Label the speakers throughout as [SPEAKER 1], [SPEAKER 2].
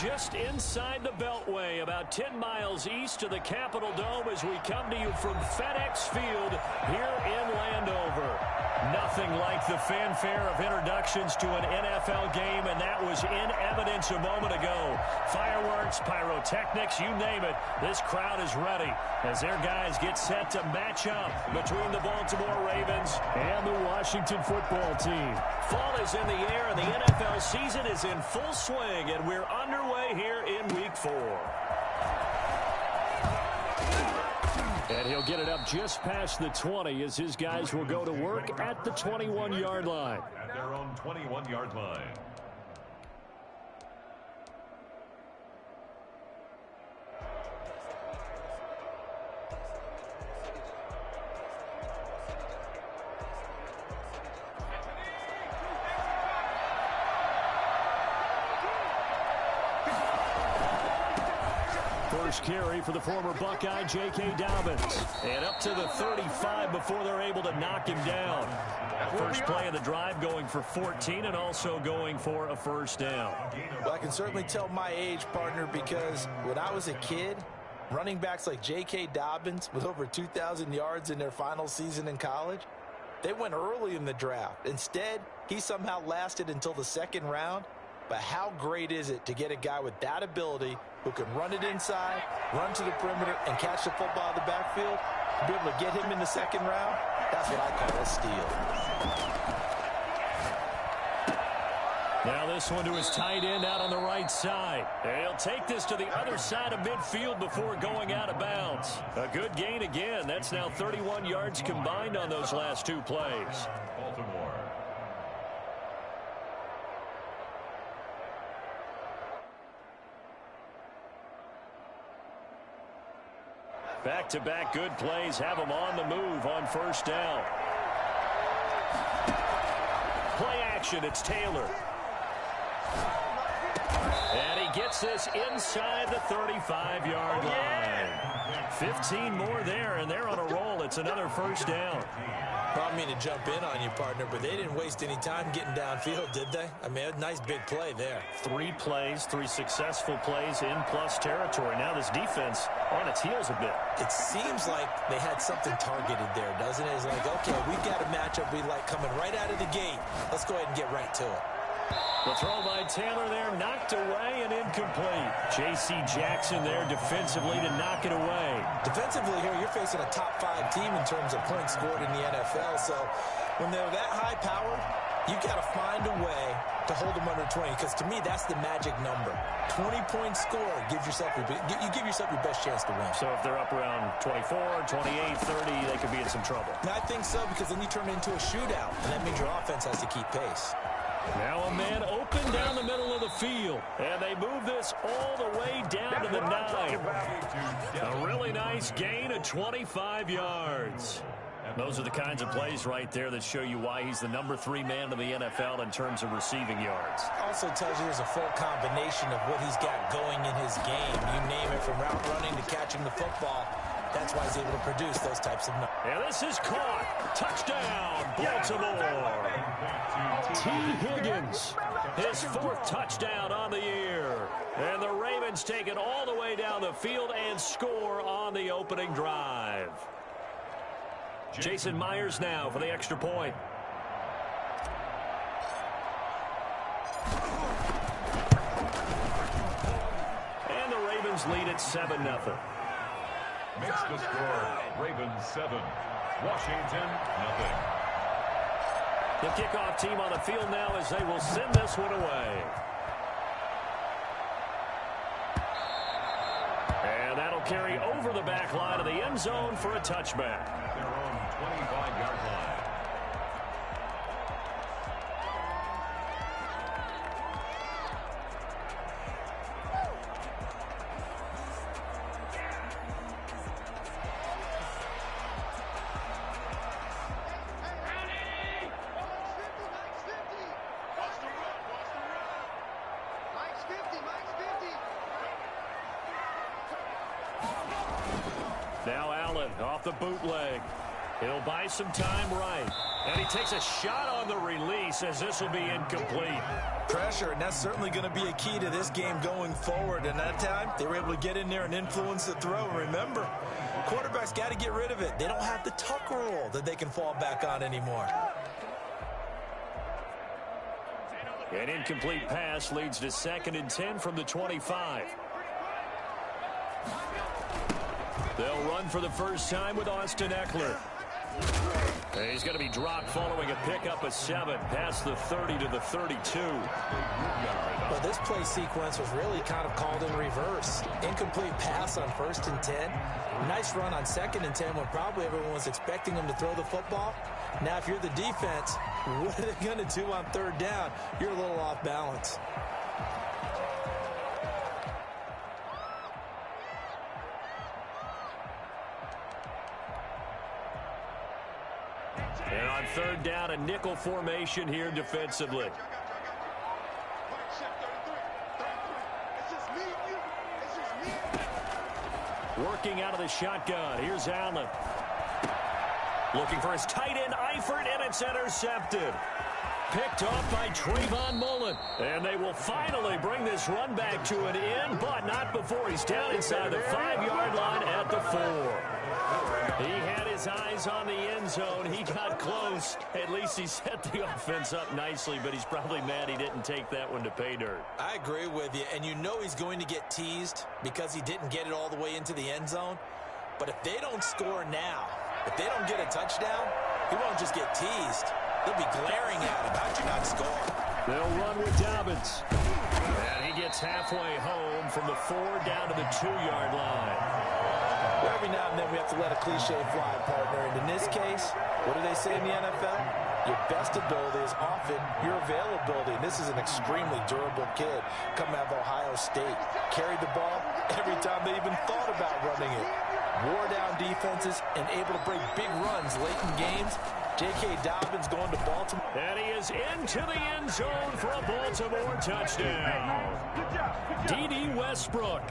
[SPEAKER 1] just inside the Beltway, about 10 miles east of the Capitol Dome as we come to you from FedEx Field here in Landover. Nothing like the fanfare of introductions to an NFL game, and that was in evidence a moment ago. Fireworks, pyrotechnics, you name it, this crowd is ready as their guys get set to match up between the Baltimore Ravens and the Washington football team. Fall is in the air, and the NFL season is in full swing, and we're underway here in Week 4. And he'll get it up just past the 20 as his guys will go to work at the 21-yard line.
[SPEAKER 2] At their own 21-yard line.
[SPEAKER 1] First carry for the former Buckeye, J.K. Dobbins. And up to the 35 before they're able to knock him down. First play of the drive going for 14 and also going for a first down.
[SPEAKER 3] Well, I can certainly tell my age, partner, because when I was a kid, running backs like J.K. Dobbins with over 2,000 yards in their final season in college, they went early in the draft. Instead, he somehow lasted until the second round. But how great is it to get a guy with that ability who can run it inside, run to the perimeter, and catch the football in the backfield? To be able to get him in the second round, that's what I call a steal.
[SPEAKER 1] Now this one to his tight end out on the right side. He'll take this to the other side of midfield before going out of bounds. A good gain again. That's now 31 yards combined on those last two plays.
[SPEAKER 2] Baltimore.
[SPEAKER 1] Back-to-back good plays have him on the move on first down. Play action, it's Taylor. And he gets this inside the 35-yard line. 15 more there, and they're on a roll. It's another first down.
[SPEAKER 3] I don't mean to jump in on you, partner, but they didn't waste any time getting downfield, did they? I mean, a nice big play there.
[SPEAKER 1] 3 plays, 3 successful plays in plus territory. Now this defense on its heels a bit.
[SPEAKER 3] It seems like they had something targeted there, doesn't it? It's like, okay, we've got a matchup we like coming right out of the gate. Let's go ahead and get right to it.
[SPEAKER 1] The throw by Taylor there, knocked away and incomplete. J.C. Jackson there defensively to knock it away.
[SPEAKER 3] Defensively here, you're facing a top-5 team in terms of points scored in the NFL. So when they're that high-powered, you've got to find a way to hold them under 20. Because to me, that's the magic number. 20-point score, you give yourself your best chance to win.
[SPEAKER 1] So if they're up around 24, 28, 30, they could be in some trouble.
[SPEAKER 3] I think so, because then you turn it into a shootout, and that means your offense has to keep pace.
[SPEAKER 1] Now a man open down the middle of the field. And they move this all the way down to the 9. A really nice gain of 25 yards. Those are the kinds of plays right there that show you why he's the number 3 man in the NFL in terms of receiving yards.
[SPEAKER 3] Also tells you there's a full combination of what he's got going in his game. You name it, from route running to catching the football. That's why he's able to produce those types of numbers.
[SPEAKER 1] And this is caught. Touchdown, Baltimore. T. Higgins, his 4th touchdown on the year. And the Ravens take it all the way down the field and score on the opening drive. Jason Myers now for the extra point. And the Ravens lead at 7-0.
[SPEAKER 2] Makes the score Ravens 7, Washington 0.
[SPEAKER 1] The kickoff team on the field now as they will send this one away. And that'll carry over the back line of the end zone for a touchback.
[SPEAKER 2] Their own 25-yard line.
[SPEAKER 1] Now Allen off the bootleg. He'll buy some time right. And he takes a shot on the release as this will be incomplete.
[SPEAKER 3] Pressure, and that's certainly going to be a key to this game going forward. And that time, they were able to get in there and influence the throw. Remember, quarterbacks got to get rid of it. They don't have the tuck rule that they can fall back on anymore.
[SPEAKER 1] An incomplete pass leads to 2nd and 10 from the 25. They'll run for the first time with Austin Eckler. He's going to be dropped following a pickup of 7 past the 30 to the 32.
[SPEAKER 3] Well, this play sequence was really kind of called in reverse. Incomplete pass on 1st and 10. Nice run on 2nd and 10 when probably everyone was expecting him to throw the football. Now, if you're the defense, what are they going to do on 3rd down? You're a little off balance.
[SPEAKER 1] And on 3rd down, a nickel formation here defensively. Working out of the shotgun. Here's Allen. Looking for his tight end, Eifert, and it's intercepted. Picked off by Trayvon Mullen. And they will finally bring this run back to an end, but not before he's down inside the 5-yard line at the 4. He had his eyes on the end zone. He got close. At least he set the offense up nicely, but he's probably mad he didn't take that one to pay dirt.
[SPEAKER 3] I agree with you, and you know he's going to get teased because he didn't get it all the way into the end zone. But if they don't score now, if they don't get a touchdown, he won't just get teased. They'll be glaring at him. How'd you not score?
[SPEAKER 1] They'll run with Dobbins. And he gets halfway home from the 4 down to the 2-yard line.
[SPEAKER 3] Well, every now and then we have to let a cliche fly, partner. And in this case, what do they say in the NFL? Your best ability is often your availability. And this is an extremely durable kid coming out of Ohio State. Carried the ball every time they even thought about running it. Wore down defenses and able to break big runs late in games. J.K. Dobbins going to Baltimore.
[SPEAKER 1] And he is into the end zone for a Baltimore touchdown. D.D. Westbrook,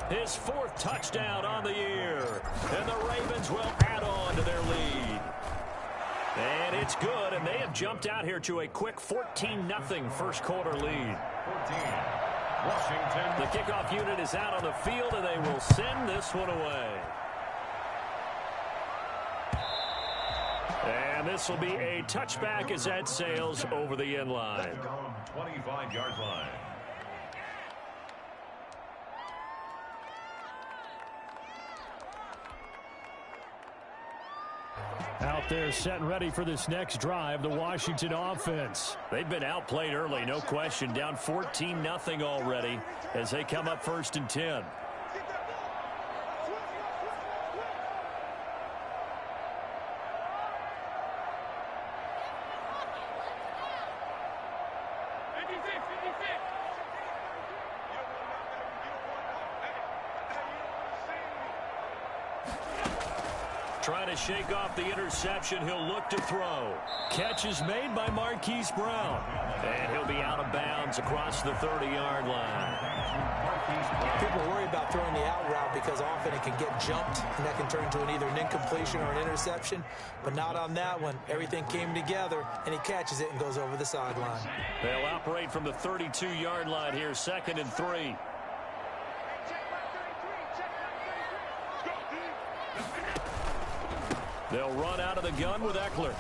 [SPEAKER 1] his 4th touchdown on the year. And the Ravens will add on to their lead. And it's good, and they have jumped out here to a quick 14-0 first quarter lead.
[SPEAKER 2] 14, Washington.
[SPEAKER 1] The kickoff unit is out on the field, and they will send this one away. And this will be a touchback as that sails over the end line.
[SPEAKER 2] 25-yard line.
[SPEAKER 1] Out there set and ready for this next drive, the Washington offense. They've been outplayed early, no question. Down 14-0 already as they come up 1st and 10. Trying to shake off the interception. He'll look to throw. Catch is made by Marquise Brown. And he'll be out of bounds across the 30-yard line.
[SPEAKER 3] People worry about throwing the out route because often it can get jumped, and that can turn into either an incompletion or an interception. But not on that one. Everything came together, and he catches it and goes over the sideline.
[SPEAKER 1] They'll operate from the 32-yard line here, 2nd and 3. They'll run out of the gun with Eckler.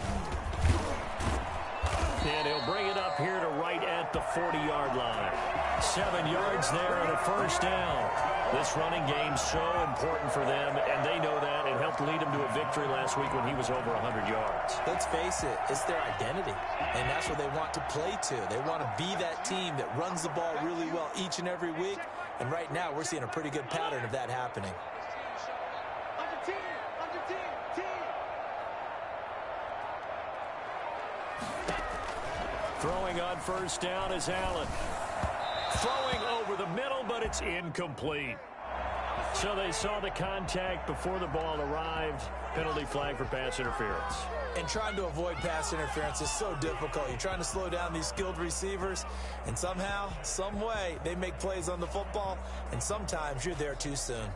[SPEAKER 1] And he'll bring it up here to right at the 40-yard line. 7 yards there and a first down. This running game so important for them, and they know that. It helped lead him to a victory last week when he was over 100 yards.
[SPEAKER 3] Let's face it, it's their identity, and that's what they want to play to. They want to be that team that runs the ball really well each and every week, and right now we're seeing a pretty good pattern of that happening.
[SPEAKER 1] Throwing on first down is Allen. Throwing over the middle, but it's incomplete. So they saw the contact before the ball arrived. Penalty flag for pass interference.
[SPEAKER 3] And trying to avoid pass interference is so difficult. You're trying to slow down these skilled receivers, and somehow, some way, they make plays on the football, and sometimes you're there too soon.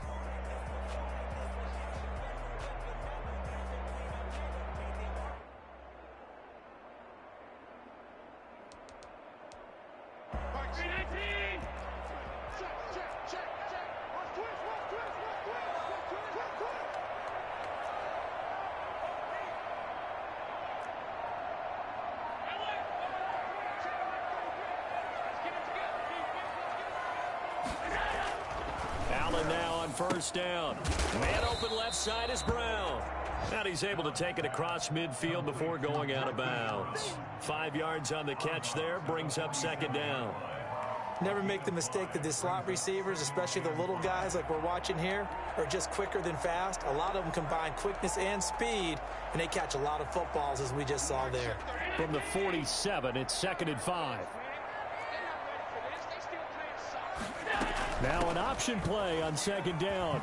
[SPEAKER 1] going now on first down. Man open left side is Brown. And he's able to take it across midfield before going out of bounds. 5 yards on the catch there, brings up second down.
[SPEAKER 3] Never make the mistake that the slot receivers, especially the little guys like we're watching here, are just quicker than fast. A lot of them combine quickness and speed, and they catch a lot of footballs, as we just saw there.
[SPEAKER 1] From the 47, it's 2nd and 5. Now an option play on second down.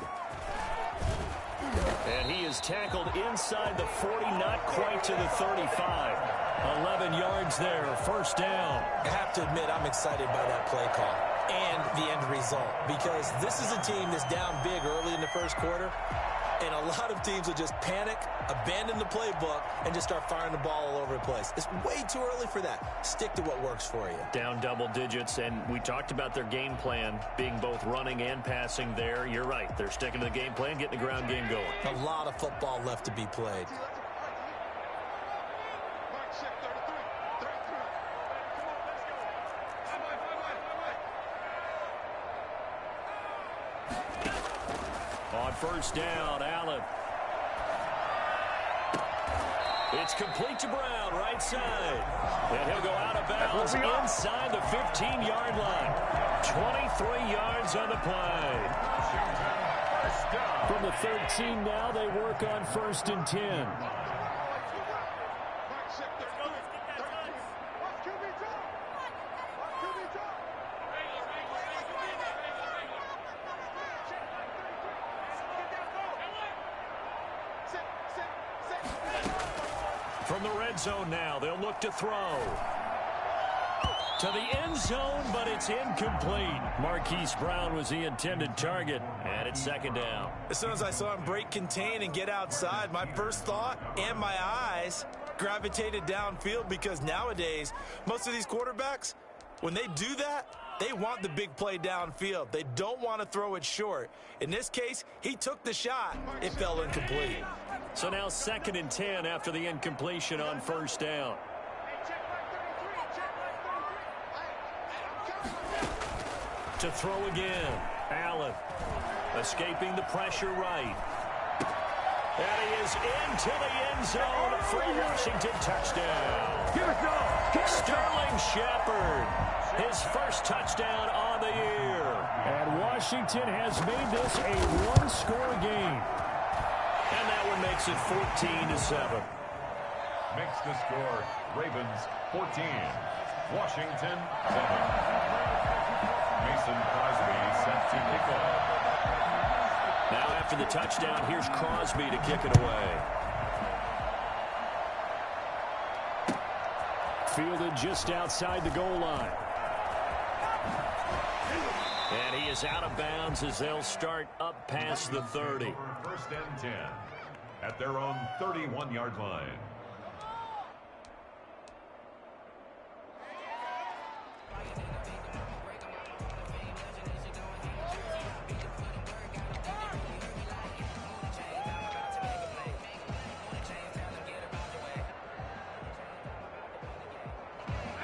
[SPEAKER 1] And he is tackled inside the 40, not quite to the 35. 11 yards there, first down.
[SPEAKER 3] I have to admit, I'm excited by that play call and the end result, because this is a team that's down big early in the first quarter, and a lot of teams will just panic, abandon the playbook, and just start firing the ball all over the place. It's way too early for that. Stick to what works for you.
[SPEAKER 1] Down double digits, and we talked about their game plan being both running and passing there. You're right. They're sticking to the game plan, getting the ground game going.
[SPEAKER 3] A lot of football left to be played.
[SPEAKER 1] On first down, Allen. It's complete to Brown, right side. And he'll go out of bounds inside the 15-yard line. 23 yards on the play. From the 13 now, they work on 1st and 10. From the red zone now, they'll look to throw. To the end zone, but it's incomplete. Marquise Brown was the intended target, and it's second down.
[SPEAKER 3] As soon as I saw him break contain and get outside, my first thought and my eyes gravitated downfield, because nowadays, most of these quarterbacks, when they do that, they want the big play downfield. They don't want to throw it short. In this case, he took the shot. It fell incomplete.
[SPEAKER 1] So now 2nd and 10 after the incompletion on first down. To throw again. Allen escaping the pressure right. And he is into the end zone for a Washington touchdown. Sterling Shepard, his first touchdown on the year. And Washington has made this a one-score game. And that one makes it 14-7.
[SPEAKER 2] Makes the score Ravens 14, Washington 7. Mason Crosby set to kick off.
[SPEAKER 1] Now after the touchdown, here's Crosby to kick it away. Fielded just outside the goal line. And he is out of bounds as they'll start up past the 30.
[SPEAKER 2] 1st and 10 at their own 31-yard line.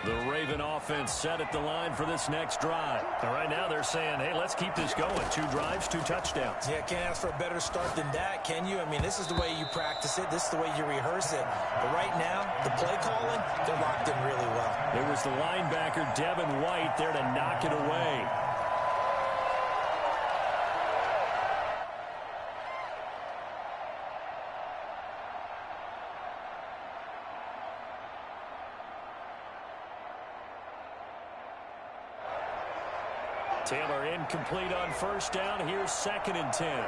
[SPEAKER 1] The Raven offense set at the line for this next drive. And right now they're saying, hey, let's keep this going. 2 drives, 2 touchdowns.
[SPEAKER 3] Yeah, can't ask for a better start than that, can you? I mean, this is the way you practice it. This is the way you rehearse it. But right now, the play calling, they're locked in really well.
[SPEAKER 1] It was the linebacker, Devin White, there to knock it away. Taylor incomplete on first down. Here's 2nd and 10.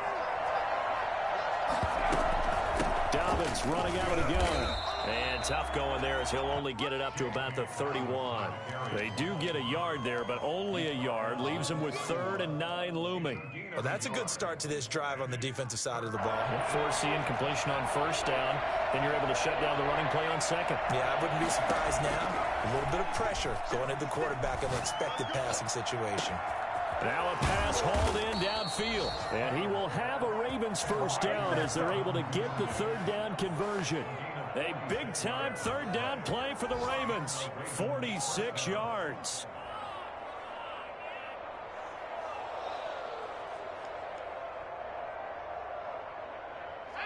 [SPEAKER 1] Dobbins running out of the gun. And tough going there as he'll only get it up to about the 31. They do get a yard there, but only a yard. Leaves them with 3rd and 9 looming.
[SPEAKER 3] Well, that's a good start to this drive on the defensive side of the ball.
[SPEAKER 1] Force the incompletion on first down. Then you're able to shut down the running play on 2nd.
[SPEAKER 3] Yeah, I wouldn't be surprised now. A little bit of pressure going at the quarterback in an expected passing situation.
[SPEAKER 1] Now a pass hauled in downfield. And he will have a Ravens first down as they're able to get the 3rd down conversion. A big-time 3rd down play for the Ravens. 46 yards.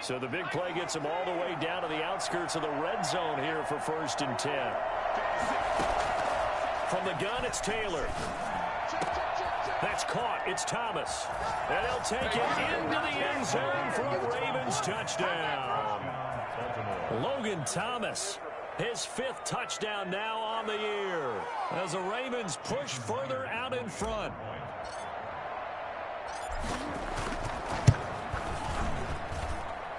[SPEAKER 1] So the big play gets him all the way down to the outskirts of the red zone here for 1st and 10. From the gun, it's Taylor. That's caught. It's Thomas. And he'll take it into the end zone for a Ravens touchdown. Logan Thomas, his 5th touchdown now on the year, as the Ravens push further out in front.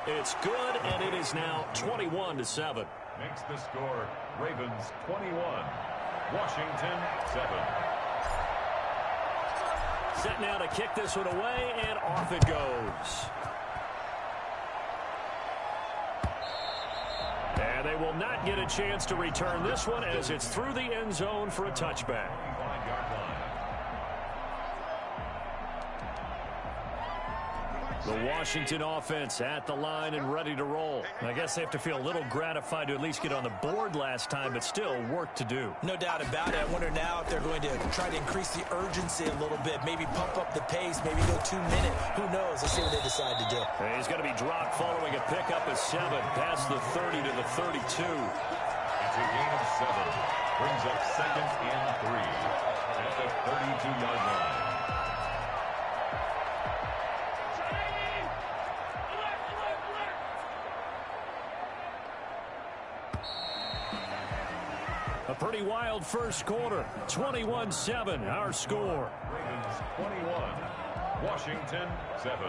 [SPEAKER 1] It's good, and it is now 21-7.
[SPEAKER 2] Makes the score Ravens 21, Washington 7.
[SPEAKER 1] Set now to kick this one away, and off it goes. And they will not get a chance to return this one as it's through the end zone for a touchback. The Washington offense at the line and ready to roll. I guess they have to feel a little gratified to at least get on the board last time, but still work to do.
[SPEAKER 3] No doubt about it. I wonder now if they're going to try to increase the urgency a little bit, maybe pump up the pace, maybe go 2-minute. Who knows? Let's see what they decide to do.
[SPEAKER 1] He's going to be dropped following a pickup of 7 past the 30 to the 32.
[SPEAKER 2] It's a gain of 7. Brings up 2nd and 3 at the 32-yard line.
[SPEAKER 1] A pretty wild first quarter. 21-7, our score.
[SPEAKER 2] Ravens 21, Washington 7.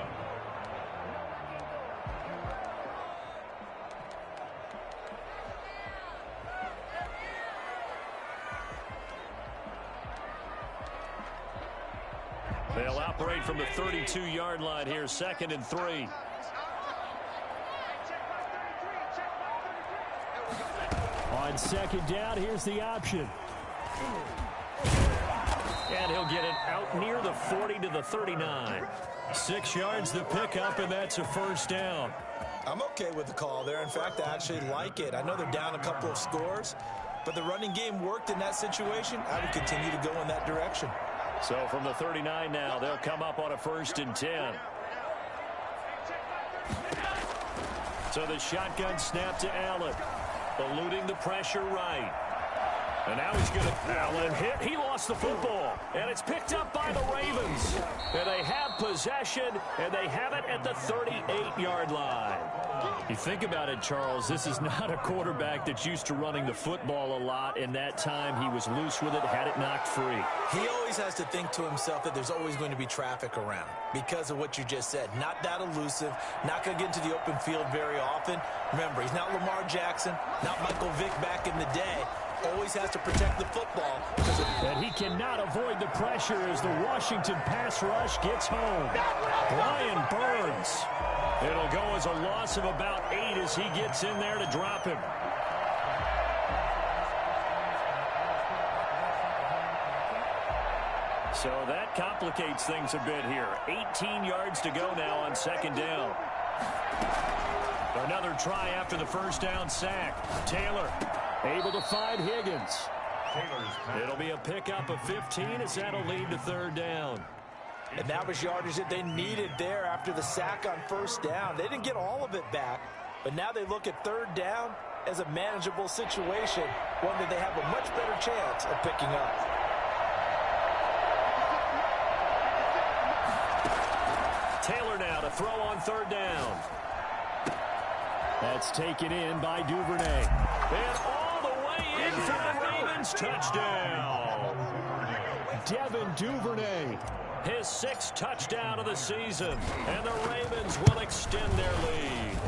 [SPEAKER 1] They'll operate from the 32-yard line here, 2nd and 3. On 2nd down, here's the option. And he'll get it out near the 40 to the 39. 6 yards the pickup, and that's a 1st down.
[SPEAKER 3] I'm okay with the call there. In fact, I actually like it. I know they're down a couple of scores, but the running game worked in that situation. I would continue to go in that direction.
[SPEAKER 1] So from the 39 now, they'll come up on a 1st and 10. So the shotgun snap to Allen. Eluding the pressure right. And now he's going to Allen hit. He lost the football. And it's picked up by the Ravens. And they have possession, and they have it at the 38-yard line. You think about it, Charles, this is not a quarterback that's used to running the football a lot, and that time he was loose with it, had it knocked free.
[SPEAKER 3] He always has to think to himself that there's always going to be traffic around because of what you just said. Not that elusive, not going to get into the open field very often. Remember, he's not Lamar Jackson, not Michael Vick back in the day. Always has to protect the football.
[SPEAKER 1] And he cannot avoid the pressure as the Washington pass rush gets home. Brian Burns. It'll go as a loss of about 8 as he gets in there to drop him. So that complicates things a bit here. 18 yards to go now on 2nd down. Another try after the 1st down sack. Taylor able to find Higgins. It'll be a pickup of 15 as that'll lead to 3rd down.
[SPEAKER 3] And that was yardage that they needed there after the sack on 1st down. They didn't get all of it back, but now they look at 3rd down as a manageable situation, one that they have a much better chance of picking up.
[SPEAKER 1] Taylor now to throw on 3rd down. That's taken in by Duvernay. And all the way in for the Ravens touchdown. Devin Duvernay, his 6th touchdown of the season, and the Ravens will extend their lead.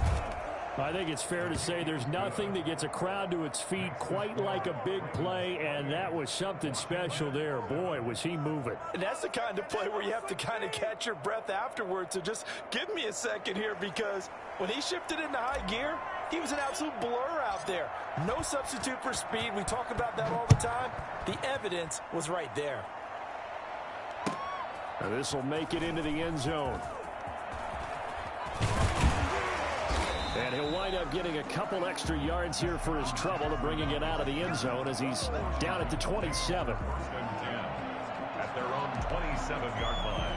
[SPEAKER 1] I think it's fair to say there's nothing that gets a crowd to its feet quite like a big play, and that was something special there. Boy, was he moving.
[SPEAKER 3] And that's the kind of play where you have to kind of catch your breath afterwards. So just give me a second here, because when he shifted into high gear, he was an absolute blur out there. No substitute for speed. We talk about that all the time. The evidence was right there.
[SPEAKER 1] Now this will make it into the end zone. And he'll wind up getting a couple extra yards here for his trouble to bringing it out of the end zone as he's down at the 27.
[SPEAKER 2] At their own 27-yard line.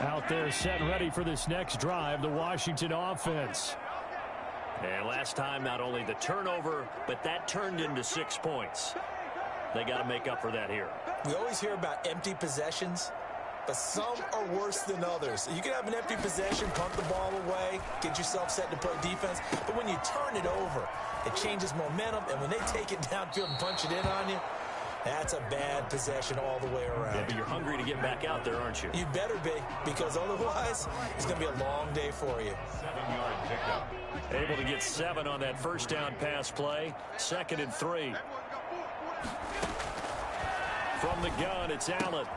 [SPEAKER 1] Out there set and ready for this next drive, the Washington offense. And last time, not only the turnover, but that turned into 6 points. They got to make up for that here.
[SPEAKER 3] We always hear about empty possessions, but some are worse than others. You can have an empty possession, punt the ball away, get yourself set to play defense, but when you turn it over, it changes momentum, and when they take it downfield and punch it in on you, that's a bad possession all the way around.
[SPEAKER 1] Yeah, but you're hungry to get back out there, aren't you?
[SPEAKER 3] You better be, because otherwise, it's going to be a long day for you.
[SPEAKER 2] 7-yard pickup.
[SPEAKER 1] Able to get 7 on that first down pass play. 2nd and 3. From the gun, it's Allen.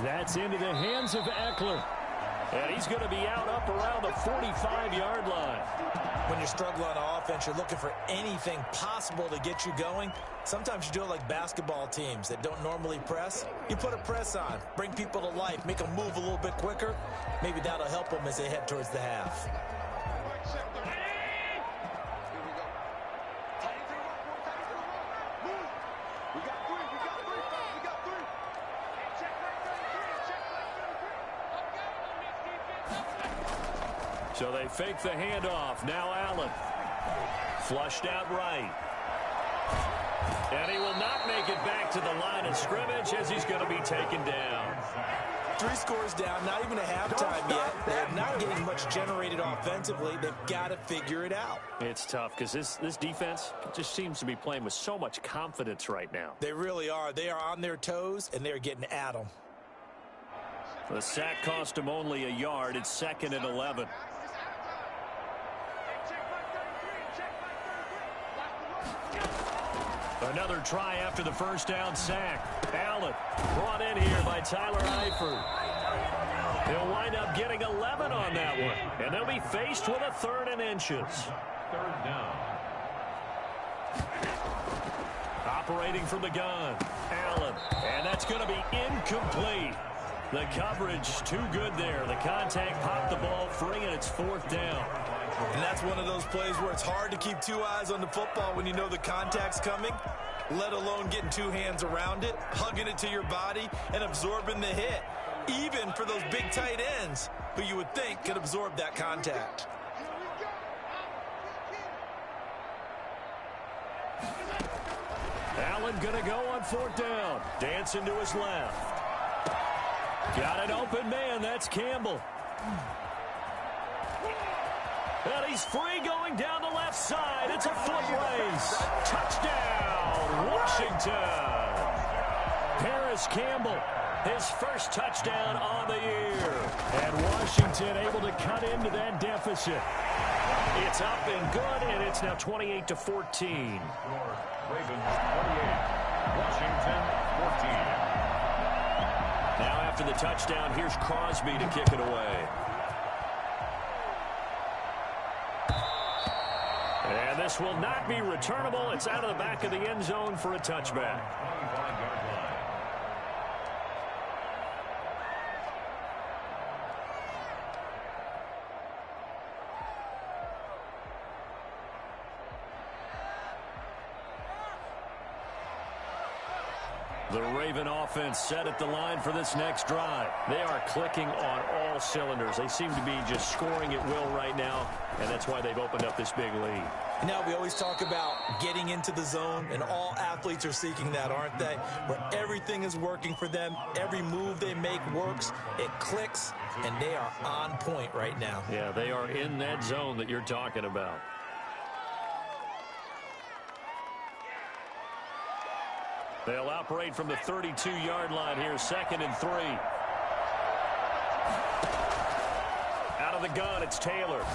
[SPEAKER 1] That's into the hands of Eckler. And he's going to be out up around the 45-yard line.
[SPEAKER 3] When you're struggling on offense, you're looking for anything possible to get you going. Sometimes you do it like basketball teams that don't normally press. You put a press on, bring people to life, make them move a little bit quicker. Maybe that'll help them as they head towards the half.
[SPEAKER 1] So they fake the handoff. Now Allen. Flushed out right. And he will not make it back to the line of scrimmage as he's going to be taken down.
[SPEAKER 3] 3 scores down, not even a halftime yet. They're not getting much generated offensively. They've got to figure it out.
[SPEAKER 1] It's tough because this defense just seems to be playing with so much confidence right now.
[SPEAKER 3] They really are. They are on their toes, and they're getting at them.
[SPEAKER 1] The sack cost him only a yard. It's 2nd and 11. Another try after the first down sack. Allen brought in here by Tyler Eifert. He'll wind up getting 11 on that one. And they'll be faced with a 3rd and inches.
[SPEAKER 2] 3rd down.
[SPEAKER 1] Operating from the gun. Allen. And that's going to be incomplete. The coverage too good there. The contact popped the ball free, and it's 4th down.
[SPEAKER 3] And that's one of those plays where it's hard to keep 2 eyes on the football when you know the contact's coming, let alone getting 2 hands around it, hugging it to your body, and absorbing the hit, even for those big tight ends who you would think could absorb that contact.
[SPEAKER 1] Allen going to go on 4th down. Dancing to his left. Got an open man. That's Campbell. And he's free going down the left side. It's a foot race. Touchdown, Washington. Paris Campbell, his first touchdown on the year. And Washington able to cut into that deficit. It's up and good, and it's now 28-14.
[SPEAKER 2] Ravens 28, Washington 14.
[SPEAKER 1] Now after the touchdown, here's Crosby to kick it away. And this will not be returnable. It's out of the back of the end zone for a touchback.
[SPEAKER 2] 25-yard line.
[SPEAKER 1] The Raven offense set at the line for this next drive. They are clicking on all cylinders. They seem to be just scoring at will right now, and that's why they've opened up this big lead.
[SPEAKER 3] Now, we always talk about getting into the zone, and all athletes are seeking that, aren't they? Where everything is working for them. Every move they make works. It clicks, and they are on point right now.
[SPEAKER 1] Yeah, they are in that zone that you're talking about. They'll operate from the 32-yard line here, 2nd and 3. Out of the gun, it's Taylor.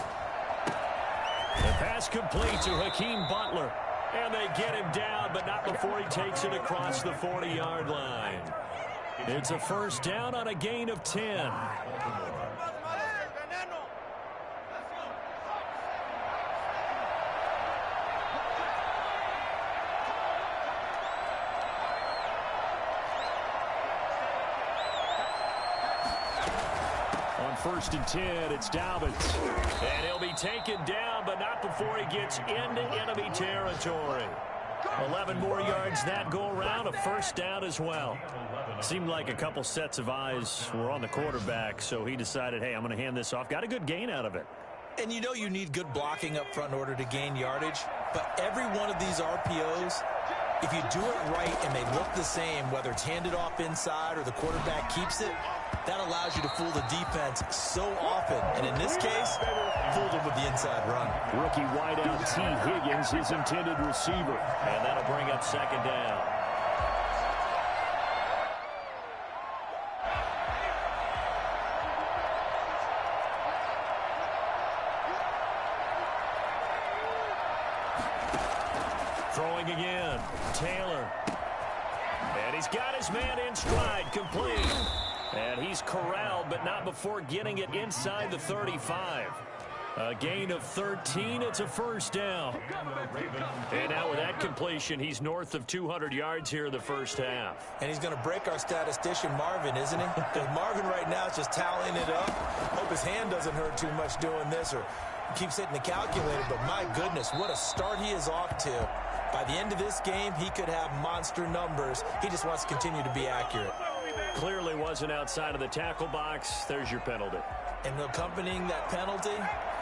[SPEAKER 1] The pass complete to Hakeem Butler. And they get him down, but not before he takes it across the 40-yard line. It's a first down on a gain of 10. On 1st and 10, it's Dobbins. And he'll be taken down, but not before he gets into enemy territory. 11 more yards that go around, a first down as well. Seemed like a couple sets of eyes were on the quarterback, so he decided, hey, I'm going to hand this off. Got a good gain out of it.
[SPEAKER 3] And you know you need good blocking up front in order to gain yardage, but every one of these RPOs, if you do it right and they look the same, whether it's handed off inside or the quarterback keeps it, that allows you to fool the defense so often. And in this case, fooled them with the inside run.
[SPEAKER 1] Rookie wideout T. Higgins, his intended receiver. And that'll bring up second down. Throwing again, Taylor. And he's got his man in stride, complete. And he's corralled, but not before getting it inside the 35. A gain of 13, it's a first down. And now with that completion, he's north of 200 yards here in the first half.
[SPEAKER 3] And he's going to break our statistician, Marvin, isn't he? Because Marvin right now is just tallying it up. Hope his hand doesn't hurt too much doing this, or keeps hitting the calculator. But my goodness, what a start he is off to. By the end of this game, he could have monster numbers. He just wants to continue to be accurate.
[SPEAKER 1] Clearly wasn't outside of the tackle box. There's your penalty.
[SPEAKER 3] And accompanying that penalty,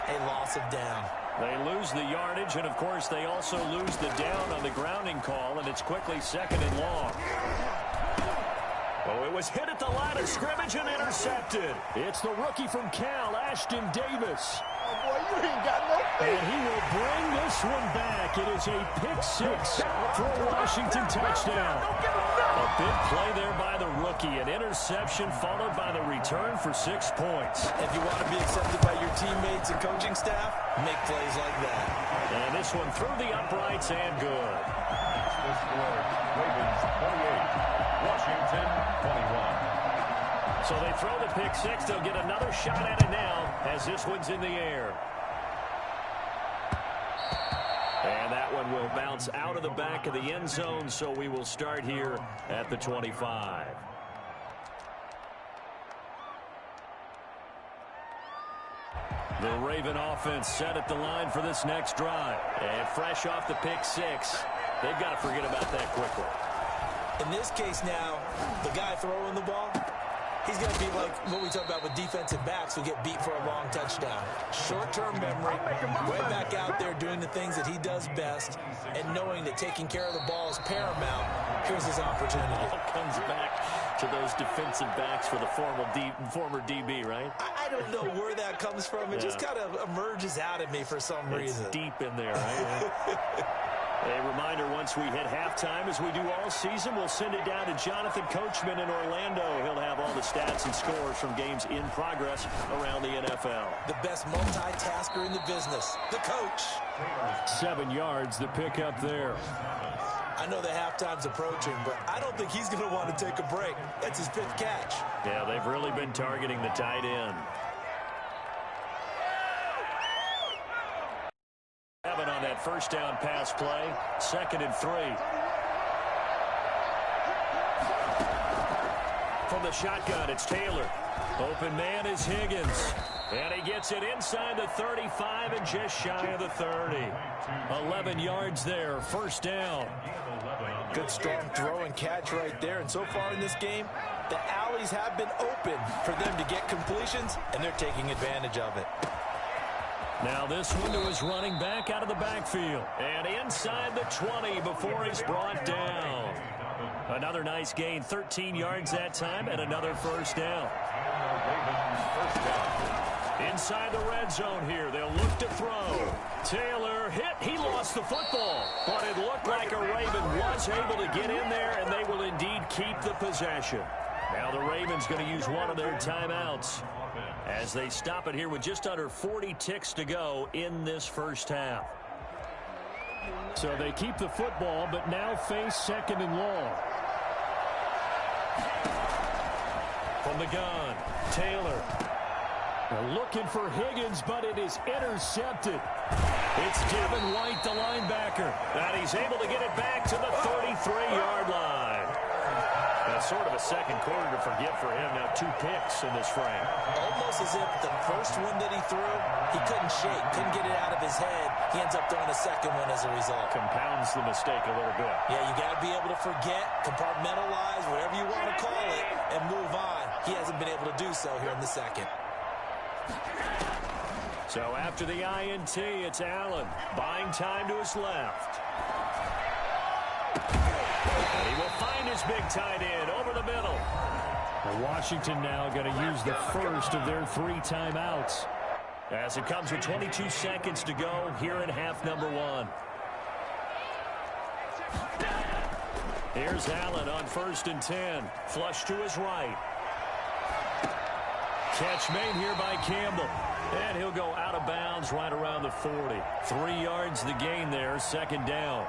[SPEAKER 3] a loss of down.
[SPEAKER 1] They lose the yardage, and, of course, they also lose the down on the grounding call, and it's quickly second and long. Oh, it was hit at the line of scrimmage and intercepted. It's the rookie from Cal, Ashton Davis.
[SPEAKER 4] Oh, boy, you ain't got no faith.
[SPEAKER 1] And he will bring this one back. It is a pick six for a Washington touchdown. A big play there by the rookie. An interception followed by the return for 6 points.
[SPEAKER 3] If you want to be accepted by your teammates and coaching staff, make plays like that.
[SPEAKER 1] And this one through the uprights and good.
[SPEAKER 2] Ravens 28, Washington 21.
[SPEAKER 1] So they throw the pick six. They'll get another shot at it now as this one's in the air. And that one will bounce out of the back of the end zone, so we will start here at the 25. The Raven offense set at the line for this next drive. And fresh off the pick six, they've got to forget about that quickly.
[SPEAKER 3] In this case now, the guy throwing the ball, he's going to be like what we talk about with defensive backs who get beat for a long touchdown. Short-term memory, way back out there doing the things that he does best, and knowing that taking care of the ball is paramount. Here's his opportunity.
[SPEAKER 1] It comes back to those defensive backs for the former DB, right?
[SPEAKER 3] I don't know where that comes from. It just kind of emerges out of me for some reason.
[SPEAKER 1] It's deep in there, right? A reminder, once we hit halftime, as we do all season, we'll send it down to Jonathan Coachman in Orlando. He'll have all the stats and scores from games in progress around the NFL.
[SPEAKER 3] The best multitasker in the business, the coach.
[SPEAKER 1] 7 yards, the pickup there.
[SPEAKER 3] I know the halftime's approaching, but I don't think he's going to want to take a break. That's his 5th catch.
[SPEAKER 1] Yeah, they've really been targeting the tight end. On that first down pass play, 2nd and 3. From the shotgun, it's Taylor. Open man is Higgins. And he gets it inside the 35 and just shy of the 30. 11 yards there, first down.
[SPEAKER 3] Good strong throw and catch right there. And so far in this game, the alleys have been open for them to get completions, and they're taking advantage of it.
[SPEAKER 1] Now this one to his running back out of the backfield. And inside the 20 before he's brought down. Another nice gain, 13 yards that time, and another first down. Inside the red zone here, they'll look to throw. Taylor hit, he lost the football. But it looked like a Raven was able to get in there, and they will indeed keep the possession. Now the Ravens going to use one of their timeouts as they stop it here with just under 40 ticks to go in this first half. So they keep the football, but now face 2nd and long. From the gun, Taylor. They're looking for Higgins, but it is intercepted. It's Devin White, the linebacker, and he's able to get it back to the 33-yard line. Sort of a second quarter to forget for him. Now 2 picks in this frame.
[SPEAKER 3] Almost as if the first one that he threw, he couldn't shake, couldn't get it out of his head. He ends up throwing a second one as a result.
[SPEAKER 1] Compounds the mistake a little bit.
[SPEAKER 3] Yeah, you got to be able to forget, compartmentalize, whatever you want to call it, and move on. He hasn't been able to do so here in the second.
[SPEAKER 1] So after the INT, it's Allen. Buying time to his left. And he will find his big tight end over the middle. Well, Washington now going to use the first of their 3 timeouts, as it comes with 22 seconds to go here in half number 1. Here's Allen on 1st and 10. Flush to his right. Catch made here by Campbell. And he'll go out of bounds right around the 40. 3 yards the gain there, second down.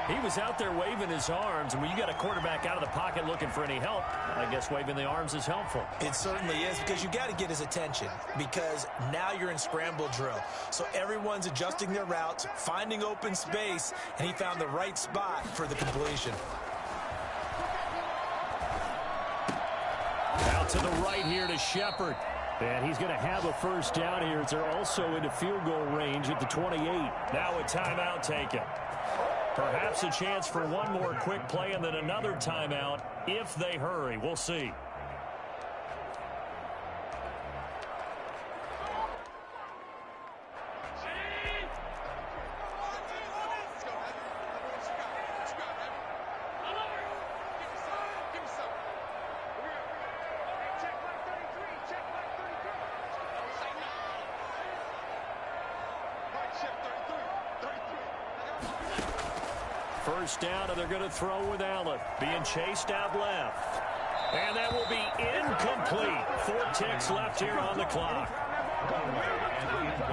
[SPEAKER 1] He was out there waving his arms, and when you got a quarterback out of the pocket looking for any help, I guess waving the arms is helpful.
[SPEAKER 3] It certainly is, because you got to get his attention, because now you're in scramble drill. So everyone's adjusting their routes, finding open space, and he found the right spot for the completion.
[SPEAKER 1] Out to the right here to Shepard. And he's going to have a first down here as they're also into field goal range at the 28. Now a timeout taken. Perhaps a chance for one more quick play and then another timeout if they hurry. We'll see. First down, and they're going to throw with Allen. Being chased out left. And that will be incomplete. 4 ticks left here on the clock.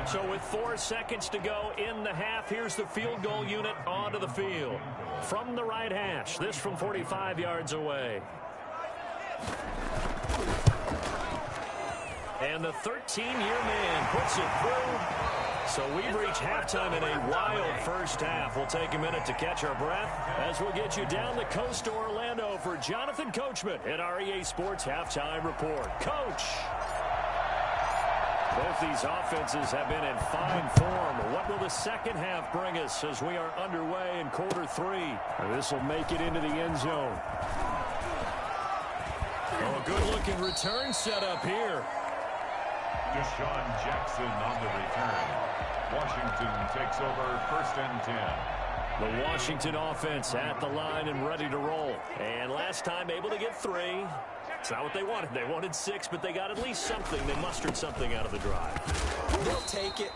[SPEAKER 1] So with 4 seconds to go in the half, here's the field goal unit onto the field. From the right hash, this from 45 yards away. And the 13-year man puts it through. So we've reached halftime in a wild first half. We'll take a minute to catch our breath as we'll get you down the coast to Orlando for Jonathan Coachman at our EA Sports Halftime Report. Coach! Both these offenses have been in fine form. What will the second half bring us as we are underway in quarter 3? This will make it into the end zone. Oh, a good-looking return set up here.
[SPEAKER 2] Deshaun Jackson on the return. Washington takes over 1st and 10.
[SPEAKER 1] The Washington offense at the line and ready to roll. And last time able to get 3. It's not what they wanted. They wanted 6, but they got at least something. They mustered something out of the drive.
[SPEAKER 3] They'll take it.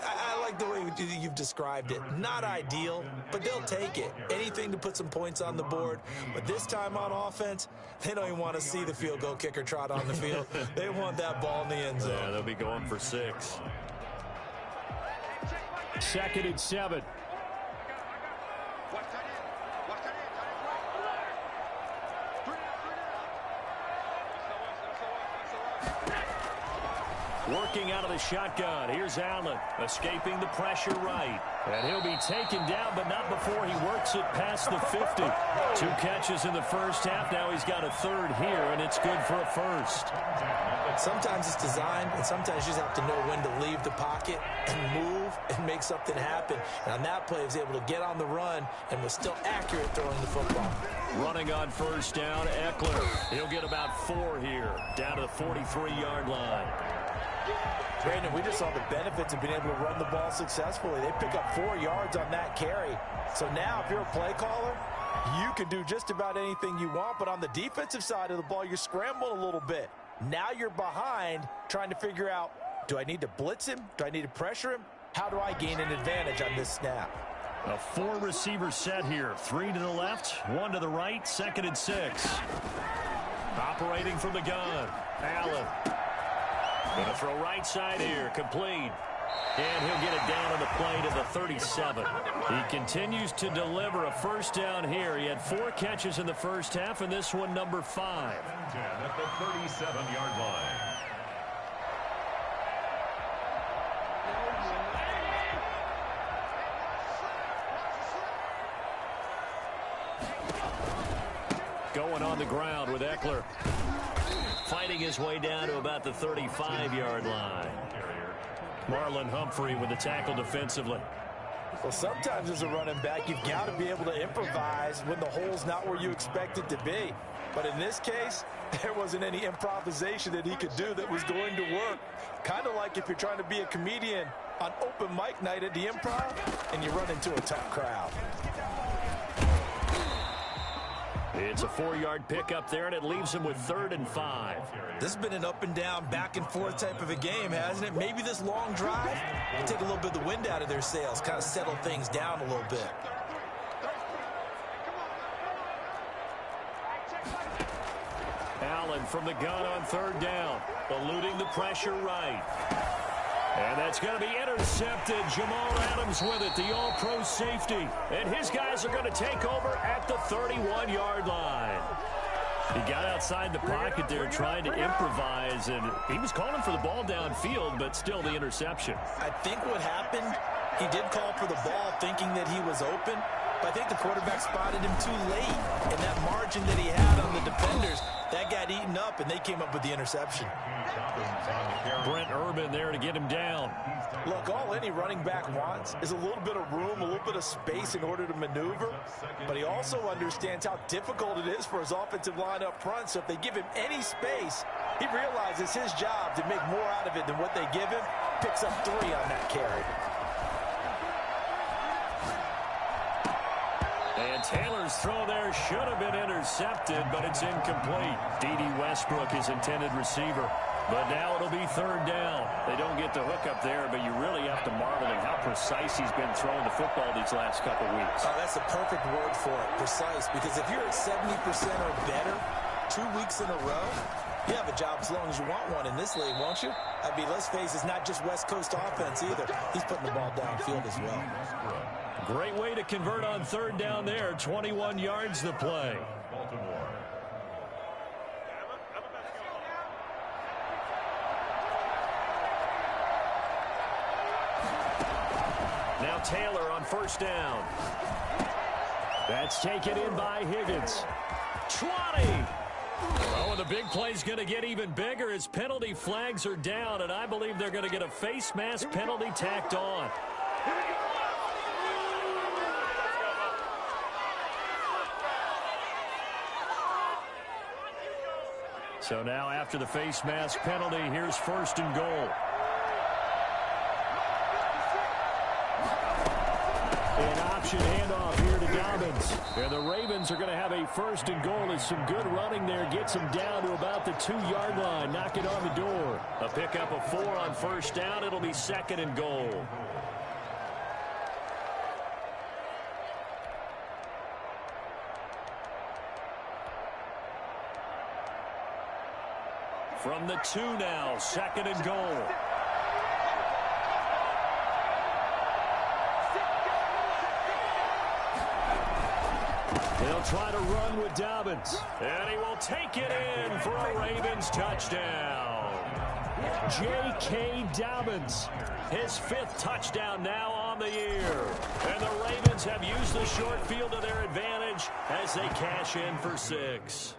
[SPEAKER 3] I like the way you've described it. Not ideal, but they'll take it. Anything to put some points on the board. But this time on offense, they don't even want to see the field goal kicker trot on the field. They want that ball in the end zone.
[SPEAKER 1] Yeah, they'll be going for 6. 2nd and 7. Working out of the shotgun. Here's Allen, escaping the pressure right. And he'll be taken down, but not before he works it past the 50. 2 catches in the first half. Now he's got a 3rd here, and it's good for a first.
[SPEAKER 3] Sometimes it's designed, and sometimes you just have to know when to leave the pocket and move and make something happen. And on that play, he was able to get on the run and was still accurate throwing the football.
[SPEAKER 1] Running on first down, Eckler. He'll get about 4 here, down to the 43-yard line.
[SPEAKER 3] Brandon, we just saw the benefits of being able to run the ball successfully. They pick up 4 yards on that carry. So now if you're a play caller, you can do just about anything you want. But on the defensive side of the ball, you're scrambling a little bit. Now you're behind trying to figure out, do I need to blitz him? Do I need to pressure him? How do I gain an advantage on this snap?
[SPEAKER 1] A 4-receiver set here. 3 to the left, 1 to the right, 2nd and 6. Operating from the gun, Allen. Going to throw right side here, complete. And he'll get it down on the play to the 37. He continues to deliver a first down here. He had 4 catches in the first half, and this one number 5.
[SPEAKER 2] At the 37-yard line.
[SPEAKER 1] going on the ground with Eckler. Fighting his way down to about the 35-yard line. Marlon Humphrey with the tackle defensively.
[SPEAKER 3] Well, sometimes as a running back, you've got to be able to improvise when the hole's not where you expect it to be. But in this case, there wasn't any improvisation that he could do that was going to work. Kind of like if you're trying to be a comedian on open mic night at the Improv and you run into a tough crowd.
[SPEAKER 1] It's a 4-yard pickup there, and it leaves him with 3rd and 5.
[SPEAKER 3] This has been an up-and-down, back-and-forth type of a game, hasn't it? Maybe this long drive will take a little bit of the wind out of their sails, kind of settle things down a little bit.
[SPEAKER 1] Allen from the gun on 3rd down, eluding the pressure right. And that's going to be intercepted. Jamal Adams with it, the all-pro safety. And his guys are going to take over at the 31-yard line. He got outside the pocket there trying to improvise, and he was calling for the ball downfield, but still the interception.
[SPEAKER 3] I think what happened, he did call for the ball thinking that he was open, but I think the quarterback spotted him too late. And that margin that he had on the defenders, that got eaten up, and they came up with the interception.
[SPEAKER 1] Brent Urban there to get him down.
[SPEAKER 3] Look, all any running back wants is a little bit of room, a little bit of space in order to maneuver. But he also understands how difficult it is for his offensive line up front. So if they give him any space, he realizes his job to make more out of it than what they give him. Picks up 3 on that carry.
[SPEAKER 1] And Taylor's throw there should have been intercepted, but it's incomplete. D.D. Westbrook, his intended receiver. But now it'll be 3rd down. They don't get the hook up there, but you really have to marvel at how precise he's been throwing the football these last couple weeks.
[SPEAKER 3] Oh, that's the perfect word for it, precise. Because if you're at 70% or better 2 weeks in a row, you have a job as long as you want one in this league, won't you? I mean, let's face it, it's not just West Coast offense either. He's putting the ball downfield as well.
[SPEAKER 1] Great way to convert on 3rd down there. 21 yards to play. Now Taylor on 1st down. That's taken in by Higgins. 20. Oh, and the big play's going to get even bigger as penalty flags are down, and I believe they're going to get a face mask penalty tacked on. So now after the face mask penalty, here's 1st and goal. An option handoff here to Dobbins. And the Ravens are going to have a 1st and goal as some good running there gets them down to about the 2-yard line. Knock it on the door. A pickup of 4 on 1st down. It'll be 2nd and goal. From the 2 now, 2nd and goal. He'll try to run with Dobbins. And he will take it in for a Ravens touchdown. J.K. Dobbins, his 5th touchdown now on the year. And the Ravens have used the short field to their advantage as they cash in for 6.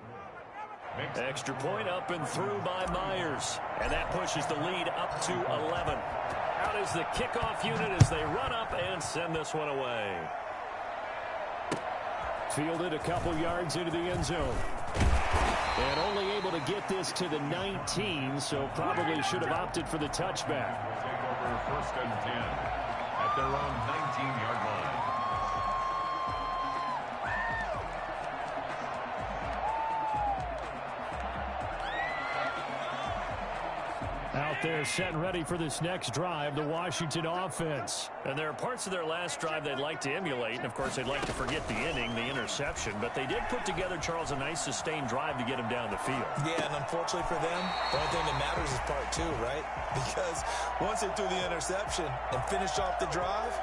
[SPEAKER 1] Extra point up and through by Myers. And that pushes the lead up to 11. Out is the kickoff unit as they run up and send this one away. Fielded a couple yards into the end zone. And only able to get this to the 19, so probably should have opted for the touchback.
[SPEAKER 2] Take over 1st and 10 at their own 19-yard line.
[SPEAKER 1] Out there set and ready for this next drive, the Washington offense. And there are parts of their last drive they'd like to emulate, and of course they'd like to forget the inning, the interception, but they did put together, Charles, a nice sustained drive to get him down the field.
[SPEAKER 3] Yeah, and unfortunately for them, the only thing that matters is part 2, right? Because once they threw the interception and finished off the drive,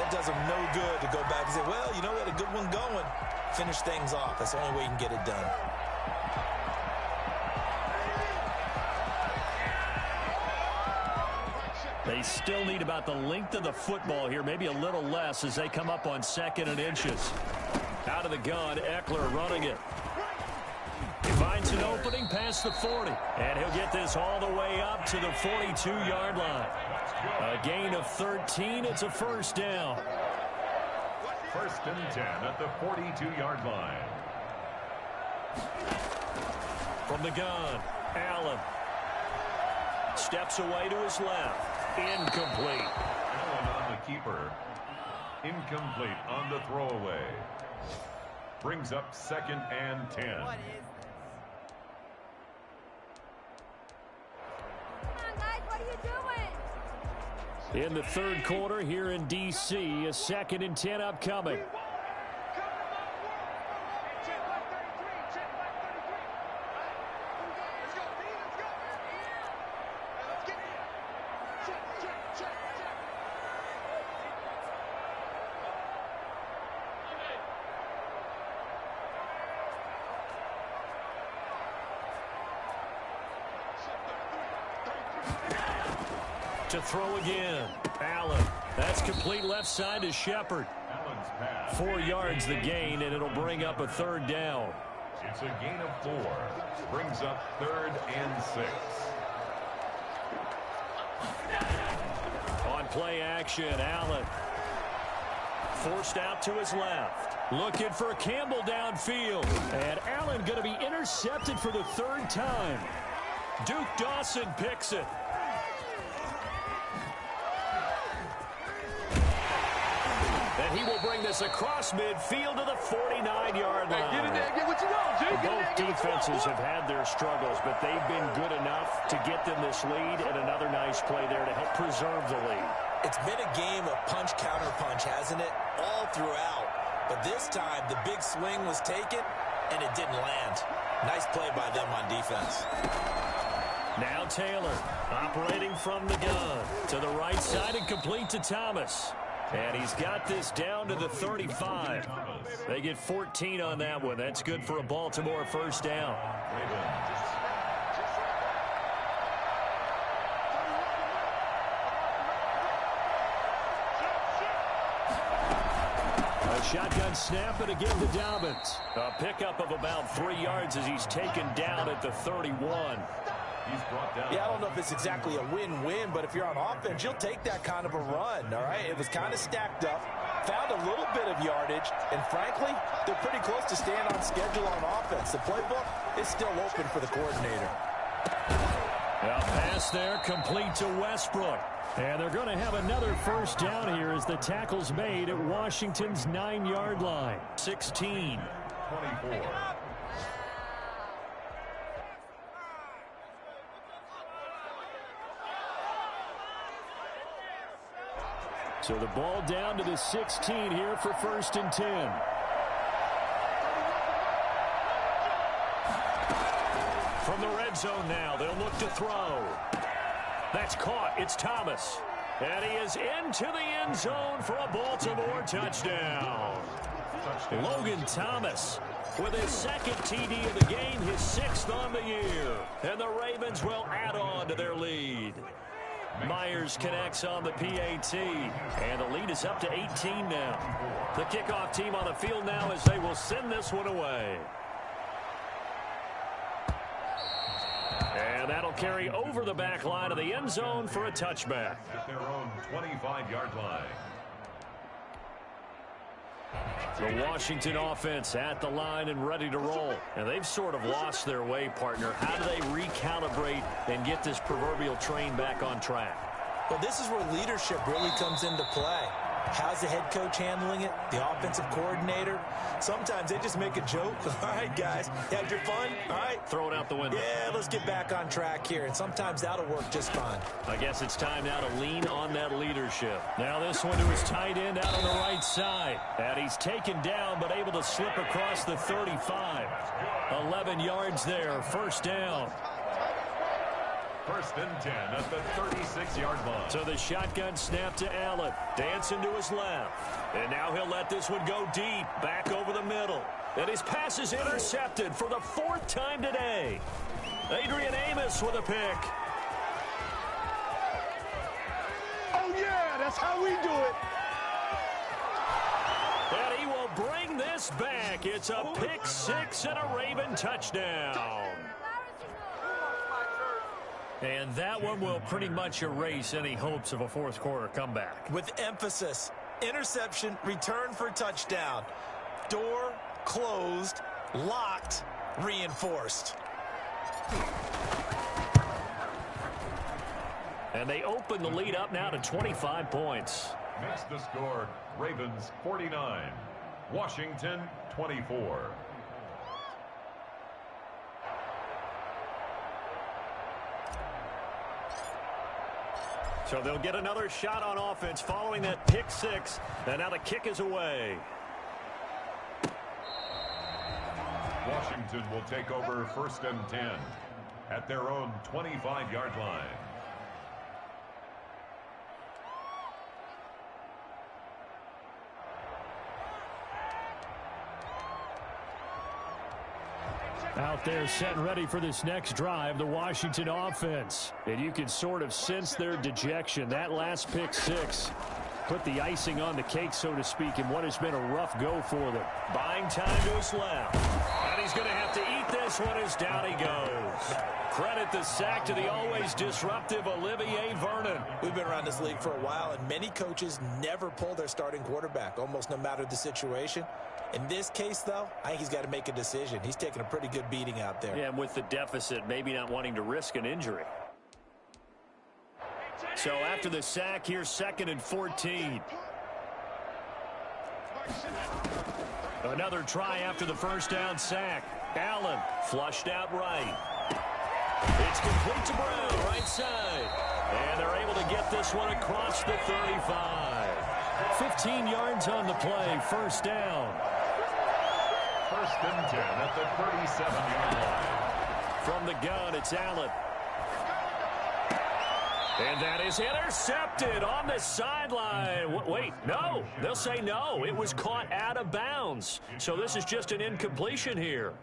[SPEAKER 3] that does them no good to go back and say, well, you know, we had a good one going. Finish things off. That's the only way you can get it done.
[SPEAKER 1] They still need about the length of the football here, maybe a little less as they come up on 2nd and inches. Out of the gun, Eckler running it. finds an opening past the 40. And he'll get this all the way up to the 42-yard line. A gain of 13. It's a first down.
[SPEAKER 2] First and 10 at the 42-yard line.
[SPEAKER 1] From the gun, Allen. Steps away to his left. Incomplete.
[SPEAKER 2] Allen on the keeper. Incomplete on the throwaway. Brings up second and 10.
[SPEAKER 5] Come on, guys, what are you doing?
[SPEAKER 1] In the third quarter here in D.C., a second and 10 upcoming. To throw again. Allen. That's complete left side to Shepard. 4 yards the gain, and it'll bring up a third down.
[SPEAKER 2] It's a gain of 4. Brings up third and 6.
[SPEAKER 1] On play action, Allen. Forced out to his left. Looking for Campbell downfield. And Allen going to be intercepted for the third time. Duke Dawson picks it. And he will bring this across midfield to the 49-yard line.
[SPEAKER 4] Hey, get in there, get what you want, G.
[SPEAKER 1] Both defenses have had their struggles, but they've been good enough to get them this lead, and another nice play there to help preserve the lead.
[SPEAKER 3] It's been a game of punch-counter-punch, hasn't it? All throughout. But this time, the big swing was taken, and it didn't land. Nice play by them on defense.
[SPEAKER 1] Now Taylor, operating from the gun. To the right side and complete to Thomas. And he's got this down to the 35. They get 14 on that one. That's good for a Baltimore first down. A shotgun snap and again to Dobbins. A pickup of about 3 yards as he's taken down at the 31.
[SPEAKER 2] He's brought down.
[SPEAKER 3] Yeah, I don't know if it's exactly a win-win, but if you're on offense, you'll take that kind of a run, all right? It was kind of stacked up, found a little bit of yardage, and frankly, they're pretty close to staying on schedule on offense. The playbook is still open for the coordinator.
[SPEAKER 1] A pass there, complete to Westbrook. And they're going to have another first down here as the tackle's made at Washington's 9-yard line. 16.
[SPEAKER 2] 24.
[SPEAKER 1] So the ball down to the 16 here for first and 10. From the red zone now, they'll look to throw. That's caught. It's Thomas. And he is into the end zone for a Baltimore touchdown. Logan Thomas with his second TD of the game, his 6th on the year. And the Ravens will add on to their lead. Myers connects on the PAT, and the lead is up to 18 now. The kickoff team on the field now as they will send this one away. And that'll carry over the back line of the end zone for a touchback.
[SPEAKER 2] At their own 25-yard line.
[SPEAKER 1] The Washington offense at the line and ready to roll. And they've sort of lost their way, partner. How do they recalibrate and get this proverbial train back on track?
[SPEAKER 3] Well, this is where leadership really comes into play. How's the head coach handling it? The offensive coordinator? Sometimes they just make a joke. All right, guys, you had your fun? All right.
[SPEAKER 1] Throw it out the window.
[SPEAKER 3] Yeah, let's get back on track here. And sometimes that'll work just fine.
[SPEAKER 1] I guess it's time now to lean on that leadership. Now this one to his tight end out on the right side. And he's taken down but able to slip across the 35. 11 yards there, first down.
[SPEAKER 2] First and 10 at the 36-yard line.
[SPEAKER 1] So the shotgun snap to Allen. Dancing to his left. And now he'll let this one go deep. Back over the middle. And his pass is intercepted for the 4th time today. Adrian Amos with a pick.
[SPEAKER 4] Oh, yeah, that's how we do it.
[SPEAKER 1] And he will bring bring this back. It's a pick six and a Raven touchdown. And that one will pretty much erase any hopes of a fourth quarter comeback.
[SPEAKER 3] With emphasis, interception, return for touchdown. Door closed, locked, reinforced.
[SPEAKER 1] And they open the lead up now to 25 points.
[SPEAKER 2] Makes the score Ravens 49, Washington 24.
[SPEAKER 1] So they'll get another shot on offense following that pick six. And now the kick is away.
[SPEAKER 2] Washington will take over 1st and 10 at their own 25-yard line.
[SPEAKER 1] Out there set and ready for this next drive, the Washington offense. And you can sort of sense their dejection. That last pick six put the icing on the cake, so to speak, in what has been a rough go for them. Buying time to his left. And he's going to have to eat this one as down he goes. Credit the sack to the always disruptive Olivier Vernon.
[SPEAKER 3] We've been around this league for a while, and many coaches never pull their starting quarterback, almost no matter the situation. In this case, though, I think he's got to make a decision. He's taking a pretty good beating out there.
[SPEAKER 1] Yeah, and with the deficit, maybe not wanting to risk an injury. So after the sack, here's 2nd and 14. Another try after the first down sack. Allen flushed out right. It's complete to Brown, right side. And they're able to get this one across the 35. 15 yards on the play, first down.
[SPEAKER 2] 1st and 10 at the 37-yard line.
[SPEAKER 1] From the gun, it's Allen. And that is intercepted on the sideline. Wait, no. They'll say no. It was caught out of bounds. So this is just an incompletion here.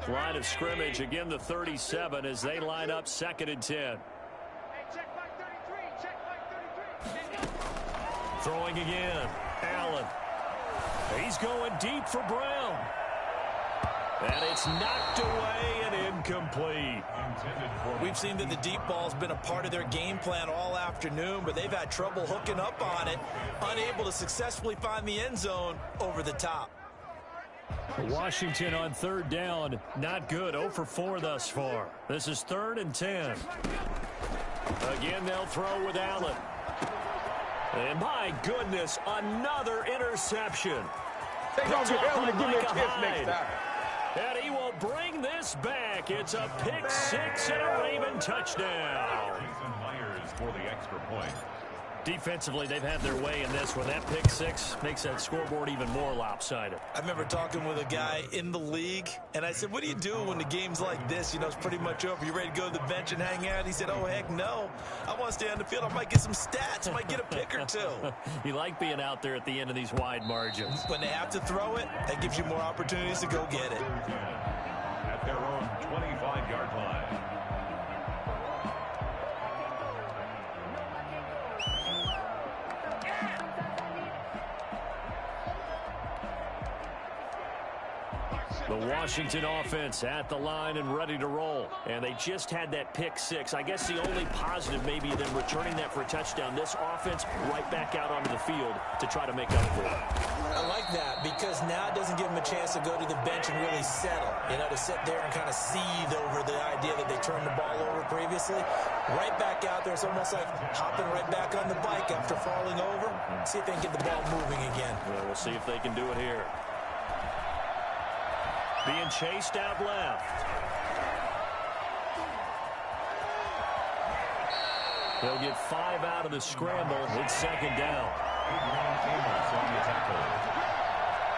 [SPEAKER 1] Line of scrimmage, again the 37 as they line up 2nd and 10. Throwing again. Allen. He's going deep for Brown. And it's knocked away and incomplete.
[SPEAKER 3] We've seen that the deep ball's been a part of their game plan all afternoon, but they've had trouble hooking up on it, unable to successfully find the end zone over the top.
[SPEAKER 1] Washington on 3rd down, not good. 0 for 4 thus far. This is 3rd and 10. Again, they'll throw with Allen. And my goodness, another interception.
[SPEAKER 4] They're going to be able to give me a chance next time.
[SPEAKER 1] And he will bring this back. It's a pick six and a Raven touchdown.
[SPEAKER 2] Jason Myers for the extra point.
[SPEAKER 1] Defensively, they've had their way in this one. That pick six makes that scoreboard even more lopsided.
[SPEAKER 3] I remember talking with a guy in the league, and I said, what do you do when the game's like this? You know, it's pretty much over. You ready to go to the bench and hang out? He said, oh, heck no. I want to stay on the field. I might get some stats. I might get a pick or two.
[SPEAKER 1] You like being out there at the end of these wide margins.
[SPEAKER 3] When they have to throw it, that gives you more opportunities to go get it.
[SPEAKER 2] At their own 25-yard line.
[SPEAKER 1] The Washington offense at the line and ready to roll. And they just had that pick six. I guess the only positive maybe them returning that for a touchdown. This offense right back out onto the field to try to make up for it.
[SPEAKER 3] I like that because now it doesn't give them a chance to go to the bench and really settle. You know, to sit there and kind of seethe over the idea that they turned the ball over previously. Right back out there. It's almost like hopping right back on the bike after falling over. See if they can get the ball moving again.
[SPEAKER 1] Well, we'll see if they can do it here. Being chased out left. They'll get 5 out of the scramble. It's 2nd down.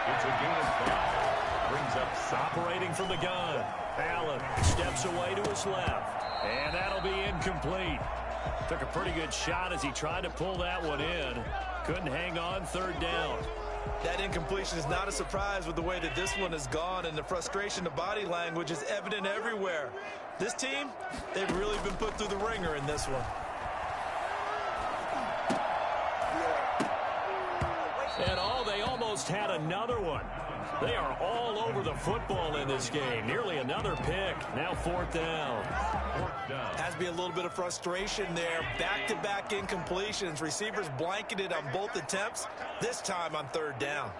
[SPEAKER 2] It's a gain of 5. Brings up
[SPEAKER 1] operating from the gun. Allen steps away to his left. And that'll be incomplete. Took a pretty good shot as he tried to pull that one in. Couldn't hang on 3rd down.
[SPEAKER 3] That incompletion is not a surprise with the way that this one has gone, and the frustration, the body language is evident everywhere. This team, they've really been put through the ringer in this one.
[SPEAKER 1] And they almost had another one. They are all over the football in this game. Nearly another pick. Now 4th down.
[SPEAKER 3] Has to be a little bit of frustration there. Back-to-back incompletions. Receivers blanketed on both attempts, this time on 3rd down.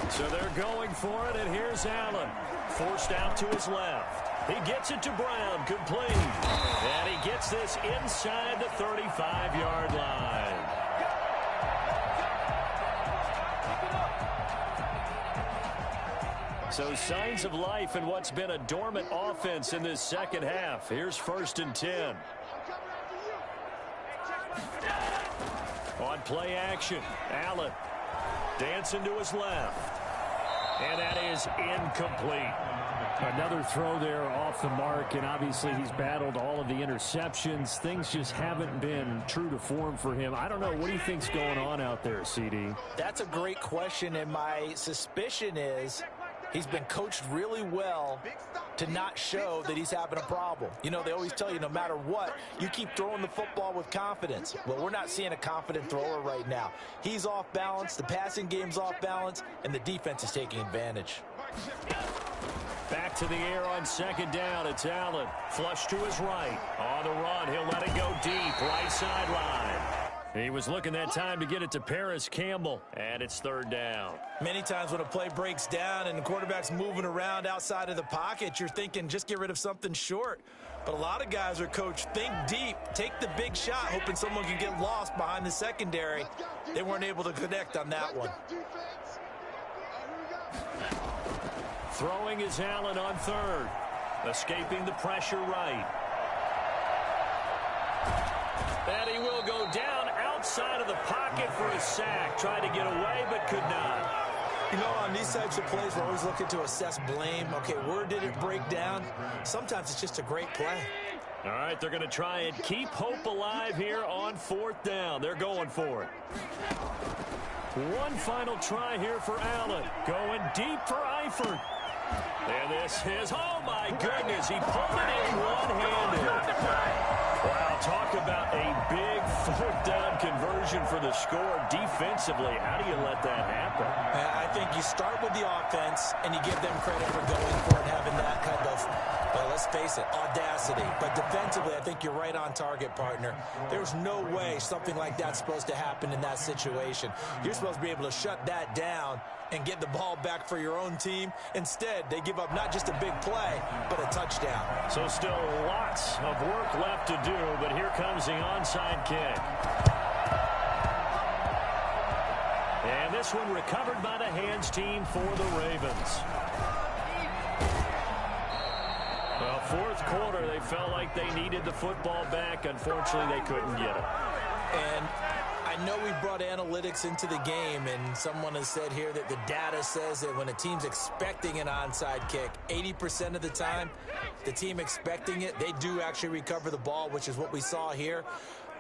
[SPEAKER 1] So they're going for it, and here's Allen. Forced out to his left. He gets it to Brown, complete. And he gets this inside the 35-yard line. So signs of life in what's been a dormant offense in this second half. Here's 1st and 10. On play action, Allen dancing to his left. And that is incomplete.
[SPEAKER 6] Another throw there off the mark, and obviously he's battled all of the interceptions. Things just haven't been true to form for him. I don't know. What do you think's going on out there, CD?
[SPEAKER 3] That's a great question, and my suspicion is he's been coached really well to not show that he's having a problem. You know, they always tell you no matter what, you keep throwing the football with confidence. Well, we're not seeing a confident thrower right now. He's off balance, the passing game's off balance, and the defense is taking advantage.
[SPEAKER 1] Back to the air on 2nd down. It's Allen. Flush to his right. On the run, he'll let it go deep. Right sideline. He was looking that time to get it to Paris Campbell, and it's 3rd down.
[SPEAKER 3] Many times when a play breaks down and the quarterback's moving around outside of the pocket, you're thinking just get rid of something short. But a lot of guys are coached, think deep, take the big shot, hoping someone can get lost behind the secondary. They weren't able to connect on that one.
[SPEAKER 1] Throwing is Allen on 3rd. Escaping the pressure right. And he will go down outside of the pocket for a sack. Tried to get away, but could not.
[SPEAKER 3] You know, on these types of plays, we're always looking to assess blame. Okay, where did it break down? Sometimes it's just a great play.
[SPEAKER 1] All right, they're going to try and keep hope alive here on 4th down. They're going for it. One final try here for Allen. Going deep for Eifert. And this is, oh my goodness, he pulled it in one-handed. Wow, talk about a big 4th down conversion for the score defensively. How do you let that happen?
[SPEAKER 3] I think you start with the offense and you give them credit for going for it, having that kind of, well, let's face it, audacity. But defensively, I think you're right on target, partner. There's no way something like that's supposed to happen in that situation. You're supposed to be able to shut that down and get the ball back for your own team. Instead, they give up not just a big play, but a touchdown.
[SPEAKER 1] So still lots of work left to do, but here comes the onside kick. And this one recovered by the hands team for the Ravens. Well, 4th quarter, they felt like they needed the football back. Unfortunately, they couldn't get it.
[SPEAKER 3] And I know we brought analytics into the game, and someone has said here that the data says that when a team's expecting an onside kick, 80% of the time, the team expecting it, they do actually recover the ball, which is what we saw here.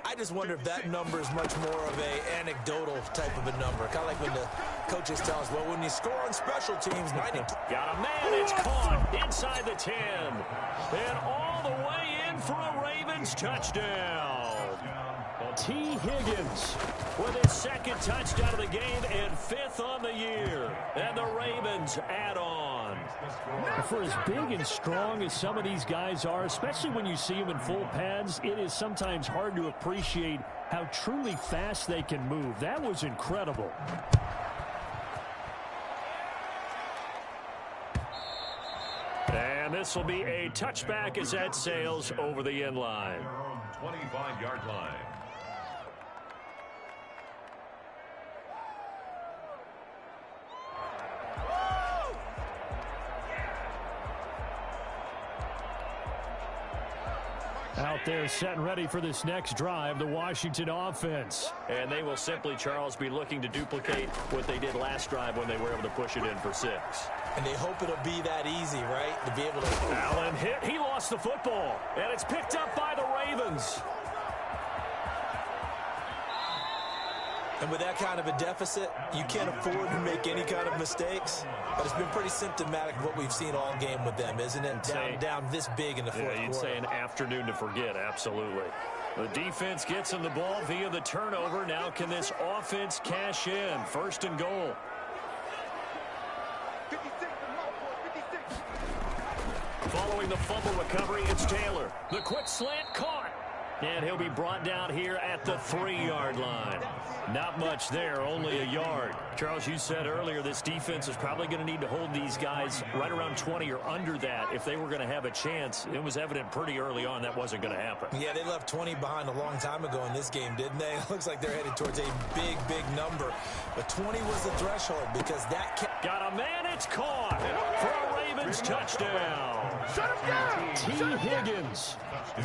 [SPEAKER 3] I just wonder if that number is much more of a anecdotal type of a number. Kind of like when the coaches tell us, well, when you score on special teams, 90.
[SPEAKER 1] Got a man, it's caught inside the 10. And all the way in for a Ravens touchdown. T. Higgins with his 2nd touchdown of the game and 5th on the year. And the Ravens add on.
[SPEAKER 6] For as big and strong as some of these guys are, especially when you see them in full pads, it is sometimes hard to appreciate how truly fast they can move. That was incredible.
[SPEAKER 1] And this will be a touchback as that sails over the end line.
[SPEAKER 2] 25-yard line.
[SPEAKER 6] Out there set and ready for this next drive, the Washington offense.
[SPEAKER 1] And they will simply, Charles, be looking to duplicate what they did last drive when they were able to push it in for 6.
[SPEAKER 3] And they hope it'll be that easy, right? To be able to...
[SPEAKER 1] Allen hit. He lost the football. And it's picked up by the Ravens.
[SPEAKER 3] And with that kind of a deficit, you can't afford to make any kind of mistakes. But it's been pretty symptomatic of what we've seen all game with them, isn't it? Down this big in the fourth quarter.
[SPEAKER 1] You'd say an afternoon to forget, absolutely. The defense gets him the ball via the turnover. Now can this offense cash in? First and goal. Following the fumble recovery, it's Taylor. The quick slant caught. And he'll be brought down here at the 3-yard line. Not much there, only a yard. Charles, you said earlier this defense is probably going to need to hold these guys right around 20 or under that if they were going to have a chance. It was evident pretty early on that wasn't going to happen.
[SPEAKER 3] Yeah, they left 20 behind a long time ago in this game, didn't they? It looks like they're headed towards a big, big number. But 20 was the threshold because that kept...
[SPEAKER 1] Got a man, it's caught for a Ravens touchdown.
[SPEAKER 4] Shut him down!
[SPEAKER 1] T. Higgins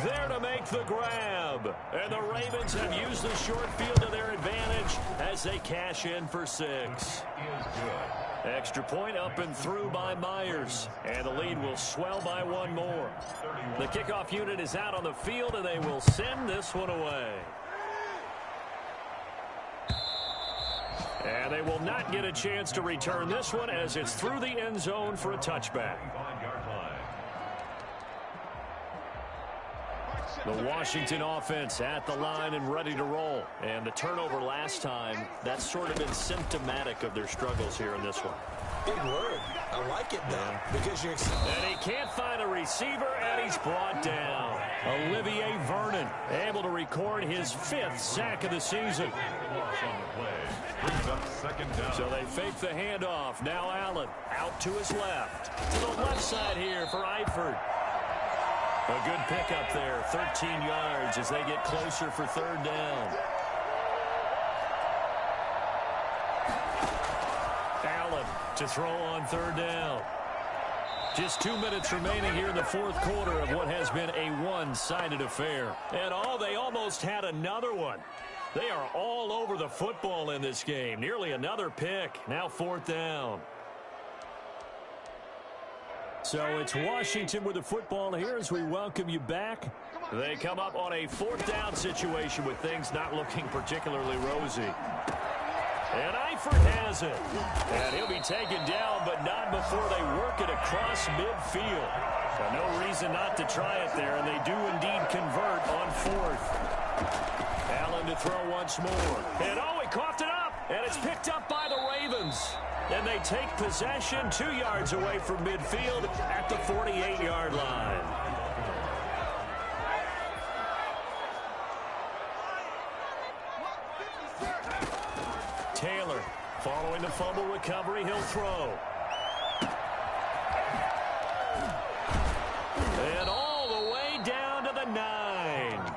[SPEAKER 1] there to make the grab. And the Ravens have used the short field to their advantage as they cash in for 6. Extra point up and through by Myers. And the lead will swell by 1 more. The kickoff unit is out on the field, and they will send this one away. And they will not get a chance to return this one as it's through the end zone for a touchback. The Washington offense at the line and ready to roll. And the turnover last time, that's sort of been symptomatic of their struggles here in this one.
[SPEAKER 3] Big word. I like it, though, because you're...
[SPEAKER 1] And he can't find a receiver, and he's brought down. Olivier Vernon able to record his 5th sack of the season. So they fake the handoff. Now Allen out to his left. To the left side here for Eifert. A good pickup there, 13 yards as they get closer for 3rd down. Allen to throw on 3rd down. Just 2 minutes remaining here in the 4th quarter of what has been a one-sided affair. And they almost had another one. They are all over the football in this game. Nearly another pick. Now 4th down. So it's Washington with the football here as we welcome you back. They come up on a 4th down situation with things not looking particularly rosy. And Eifert has it. And he'll be taken down, but not before they work it across midfield. So no reason not to try it there, and they do indeed convert on 4th. Allen to throw once more. And he coughed it up. And it's picked up by the Ravens. And they take possession 2 yards away from midfield at the 48-yard line. Taylor following the fumble recovery, he'll throw. And all the way down to the 9.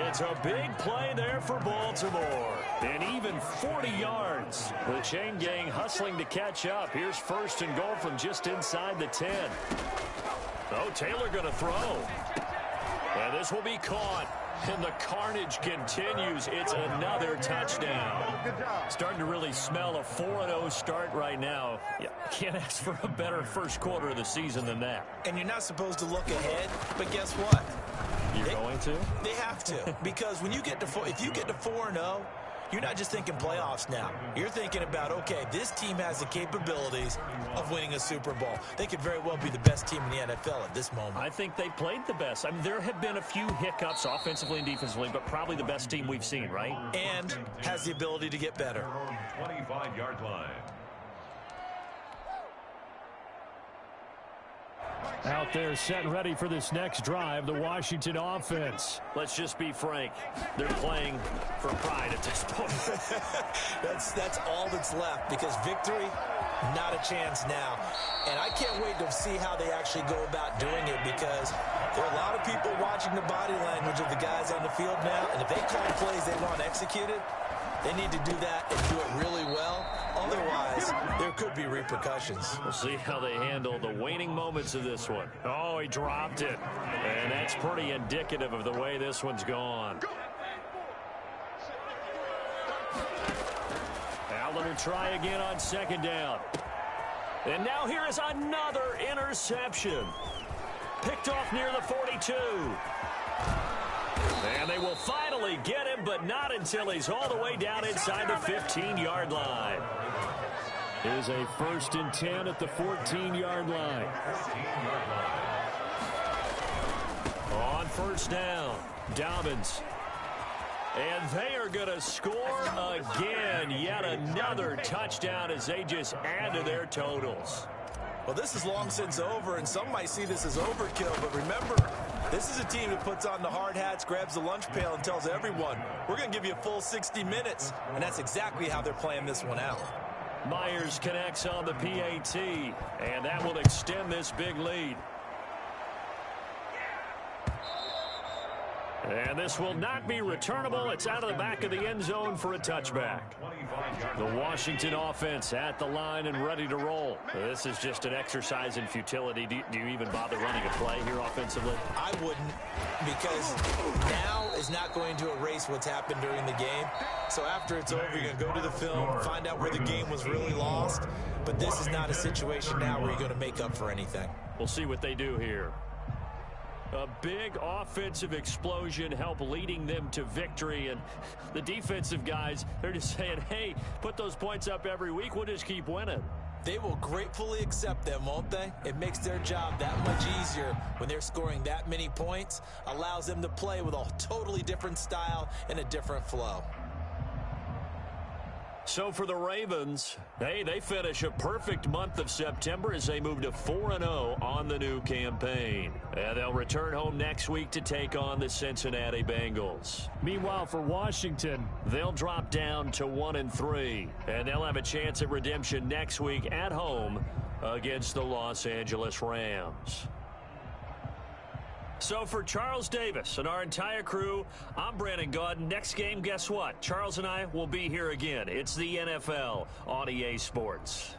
[SPEAKER 1] It's a big play there for Baltimore. And even 40 yards. The chain gang hustling to catch up. Here's 1st and goal from just inside the 10. Oh, Taylor going to throw. And this will be caught. And the carnage continues. It's another touchdown. Starting to really smell a 4-0 start right now. Yeah, can't ask for a better first quarter of the season than that.
[SPEAKER 3] And you're not supposed to look ahead, but guess what?
[SPEAKER 1] You're going to?
[SPEAKER 3] They have to. Because when you get to if you get to 4-0, you're not just thinking playoffs now. You're thinking about, okay, this team has the capabilities of winning a Super Bowl. They could very well be the best team in the NFL at this moment.
[SPEAKER 1] I think they played the best. I mean, there have been a few hiccups offensively and defensively, but probably the best team we've seen, right?
[SPEAKER 3] And has the ability to get better.
[SPEAKER 2] 25-yard line.
[SPEAKER 6] Out there set ready for this next drive, the Washington offense.
[SPEAKER 1] Let's just be frank. They're playing for pride at this point.
[SPEAKER 3] That's all that's left because victory, not a chance now. And I can't wait to see how they actually go about doing it because there are a lot of people watching the body language of the guys on the field now. And if they call plays they want executed, they need to do that and do it really well. Otherwise, there could be repercussions.
[SPEAKER 1] We'll see how they handle the waning moments of this one. Oh, he dropped it. And that's pretty indicative of the way this one's gone. Allen will try again on 2nd down. And now here is another interception. Picked off near the 42. And they will finally get him, but not until he's all the way down inside the 15-yard line.
[SPEAKER 6] Here's a 1st and 10 at the 14-yard line.
[SPEAKER 1] On 1st down, Dobbins. And they are going to score again. Yet another touchdown as they just add to their totals.
[SPEAKER 3] Well, this is long since over, and some might see this as overkill. But remember, this is a team that puts on the hard hats, grabs the lunch pail, and tells everyone, we're going to give you a full 60 minutes. And that's exactly how they're playing this one out.
[SPEAKER 1] Myers connects on the PAT, and that will extend this big lead. And this will not be returnable. It's out of the back of the end zone for a touchback. The Washington offense at the line and ready to roll. This is just an exercise in futility. Do you even bother running a play here offensively?
[SPEAKER 3] I wouldn't, because now is not going to erase what's happened during the game. So after it's over, you're going to go to the film, find out where the game was really lost. But this is not a situation now where you're going to make up for anything.
[SPEAKER 1] We'll see what they do here. A big offensive explosion help leading them to victory. And the defensive guys, they're just saying, hey, put those points up every week. We'll just keep winning.
[SPEAKER 3] They will gratefully accept them, won't they? It makes their job that much easier when they're scoring that many points. Allows them to play with a totally different style and a different flow.
[SPEAKER 1] So for the Ravens, hey, they finish a perfect month of September as they move to 4-0 on the new campaign. And they'll return home next week to take on the Cincinnati Bengals.
[SPEAKER 6] Meanwhile, for Washington,
[SPEAKER 1] they'll drop down to 1-3. And they'll have a chance at redemption next week at home against the Los Angeles Rams. So for Charles Davis and our entire crew, I'm Brandon Gaudin. Next game, guess what? Charles and I will be here again. It's the NFL on EA Sports.